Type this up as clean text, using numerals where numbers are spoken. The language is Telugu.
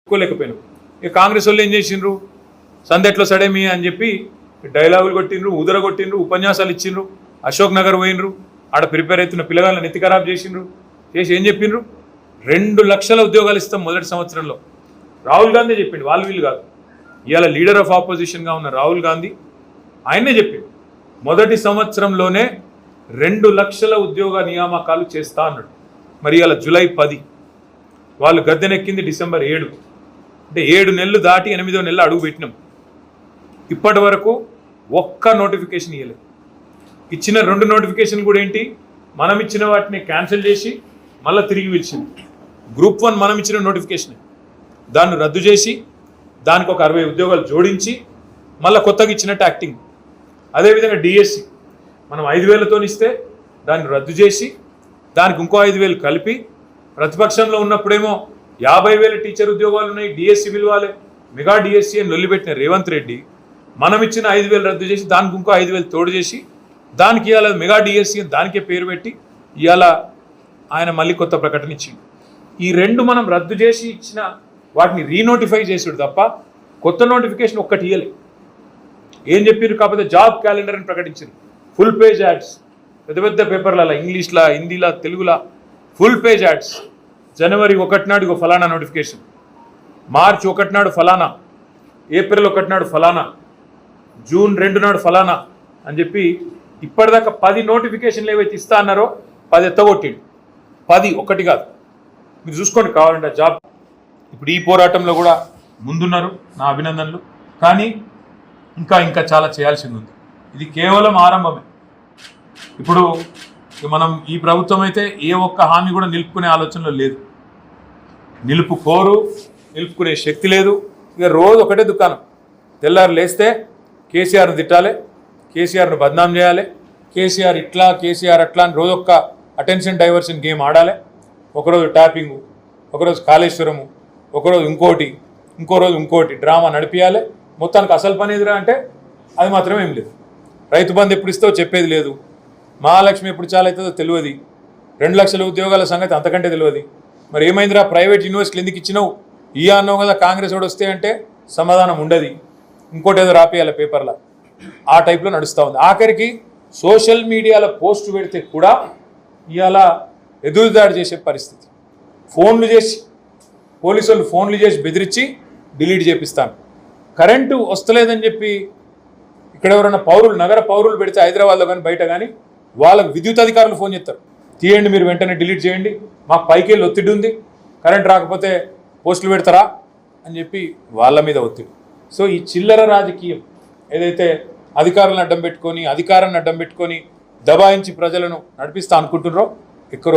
కోలేకపోయినాం. ఇక కాంగ్రెస్ వాళ్ళు ఏం చేసిండ్రు, సందెట్లో సడేమి అని చెప్పి డైలాగులు కొట్టిండ్రు, ఉదర కొట్టిండ్రు, ఉపన్యాసాలు ఇచ్చిండ్రు, అశోక్ నగర్ పోయినరు, ఆడ ప్రిపేర్ అవుతున్న పిల్లగాళ్ళని నెత్తి ఖరాబ్ చేసిండ్రు. చేసి ఏం చెప్పిండ్రు, 2 లక్షల ఉద్యోగాలు ఇస్తాం మొదటి సంవత్సరంలో. రాహుల్ గాంధీ చెప్పిండు, వాళ్ళు వీళ్ళు కాదు. ఇవాళ లీడర్ ఆఫ్ ఆపోజిషన్గా ఉన్న రాహుల్ గాంధీ ఆయనే చెప్పిండు, మొదటి సంవత్సరంలోనే 2 లక్షల ఉద్యోగ నియామకాలు చేస్తా అన్నాడు. మరి ఇవాళ జూలై 10, వాళ్ళు గద్దెనెక్కింది డిసెంబర్ 7. అంటే 7 నెలలు దాటి 8వ నెల అడుగు పెట్టినాం. ఇప్పటి వరకు ఒక్క నోటిఫికేషన్ ఇవ్వలేదు. ఇచ్చిన 2 నోటిఫికేషన్ కూడా ఏంటి, మనం ఇచ్చిన వాటిని క్యాన్సిల్ చేసి మళ్ళీ తిరిగి పిలిచింది. గ్రూప్ 1 మనం ఇచ్చిన నోటిఫికేషన్, దాన్ని రద్దు చేసి దానికి ఒక 60 ఉద్యోగాలు జోడించి మళ్ళీ కొత్తగా ఇచ్చినట్టు యాక్టింగ్. అదేవిధంగా డిఎస్సి మనం 5,000తో ఇస్తే దాన్ని రద్దు చేసి దానికి ఇంకో 5,000 కలిపి, ప్రతిపక్షంలో ఉన్నప్పుడేమో 50,000 టీచర్ ఉద్యోగాలు ఉన్నాయి, డిఎస్సి పిలవాలి, మెగా డిఎస్సి అని లొల్లిపెట్టిన రేవంత్ రెడ్డి మనం ఇచ్చిన 5,000 రద్దు చేసి దానికి ఇంకో 5,000 తోడు చేసి దానికి ఇవాళ మెగా డిఎస్సి అని దానికే పేరు పెట్టి ఇవాళ ఆయన మళ్ళీ కొత్త ప్రకటన ఇచ్చింది. ఈ 2 మనం రద్దు చేసి ఇచ్చిన వాటిని రీనోటిఫై చేసుడు తప్ప కొత్త నోటిఫికేషన్ ఒక్కటి ఇవ్వలే. ఏం చెప్పారు, కాకపోతే జాబ్ క్యాలెండర్ అని ప్రకటించారు. ఫుల్ పేజ్ యాడ్స్, పెద్ద పెద్ద పేపర్లలో, ఇంగ్లీష్లా, హిందీలా, తెలుగులా ఫుల్ పేజ్ యాడ్స్. జనవరి 1 నాడు ఫలానా నోటిఫికేషన్, మార్చి 1 నాడు ఫలానా, ఏప్రిల్ 1 నాడు ఫలానా, జూన్ 2 నాడు ఫలానా అని చెప్పి ఇప్పటిదాకా 10 నోటిఫికేషన్లు ఏవైతే ఇస్తా అన్నారో 10 ఎత్తగొట్టిండు. 10 ఒకటి కాదు, మీరు చూసుకోండి కావాలంటే జాబ్. ఇప్పుడు ఈ పోరాటంలో కూడా ముందున్నారు, నా అభినందనలు. కానీ ఇంకా చాలా చేయాల్సింది ఉంది. ఇది కేవలం ఆరంభమే. ఇప్పుడు మనం ఈ ప్రభుత్వం అయితే ఏ ఒక్క హామీ కూడా నిలుపుకునే ఆలోచనలో లేదు, నిలుపుకునే శక్తి లేదు. ఇక రోజు ఒకటే దుకాణం, తెల్లారు లేస్తే కేసీఆర్ను తిట్టాలి, కేసీఆర్ను బద్నాం చేయాలి, కేసీఆర్ ఇట్లా, కేసీఆర్ అట్లా అని రోజు ఒక్క అటెన్షన్ డైవర్షన్ గేమ్ ఆడాలి. ఒకరోజు ట్యాపింగు, ఒకరోజు కాళేశ్వరము, ఒకరోజు ఇంకో రోజు ఇంకోటి డ్రామా నడిపించాలి. మొత్తానికి అసలు పని ఎదురా అంటే అది మాత్రం ఏం లేదు. రైతు బంధు ఎప్పుడు ఇస్తావో చెప్పేది లేదు, మహాలక్ష్మి ఎప్పుడు చాలా అవుతుందో తెలియదు, 2 లక్షల ఉద్యోగాల సంగతి అంతకంటే తెలియదు. మరి ఏమైందిరా, ప్రైవేట్ యూనివర్సిటీలు ఎందుకు ఇచ్చినావు, అన్నావు కదా, కాంగ్రెస్ వాడు వస్తే అంటే సమాధానం ఉండదు, ఇంకోటి ఏదో రాపియాలి పేపర్లో, ఆ టైప్లో నడుస్తూ ఉంది. ఆఖరికి సోషల్ మీడియాలో పోస్ట్ పెడితే కూడా ఇవాళ ఎదురుదాడి చేసే పరిస్థితి. ఫోన్లు చేసి, పోలీసు వాళ్ళు ఫోన్లు చేసి బెదిరించి డిలీట్ చేపిస్తాను. కరెంటు వస్తలేదని చెప్పి ఇక్కడ ఎవరైనా పౌరులు, నగర పౌరులు పెడితే హైదరాబాద్లో కానీ బయట కానీ వాళ్ళకు విద్యుత్ అధికారులు ఫోన్ చేస్తారు, తీయండి మీరు వెంటనే డిలీట్ చేయండి, మాకు పైకి వెళ్ళి ఒత్తిడి ఉంది, కరెంట్ రాకపోతే పోస్టులు పెడతారా అని చెప్పి వాళ్ళ మీద ఒత్తిడి. సో ఈ చిల్లర రాజకీయం ఏదైతే అధికారాన్ని అడ్డం పెట్టుకొని దబాయించి ప్రజలను నడిపిస్తా అనుకుంటున్నారో, ఎక్కువ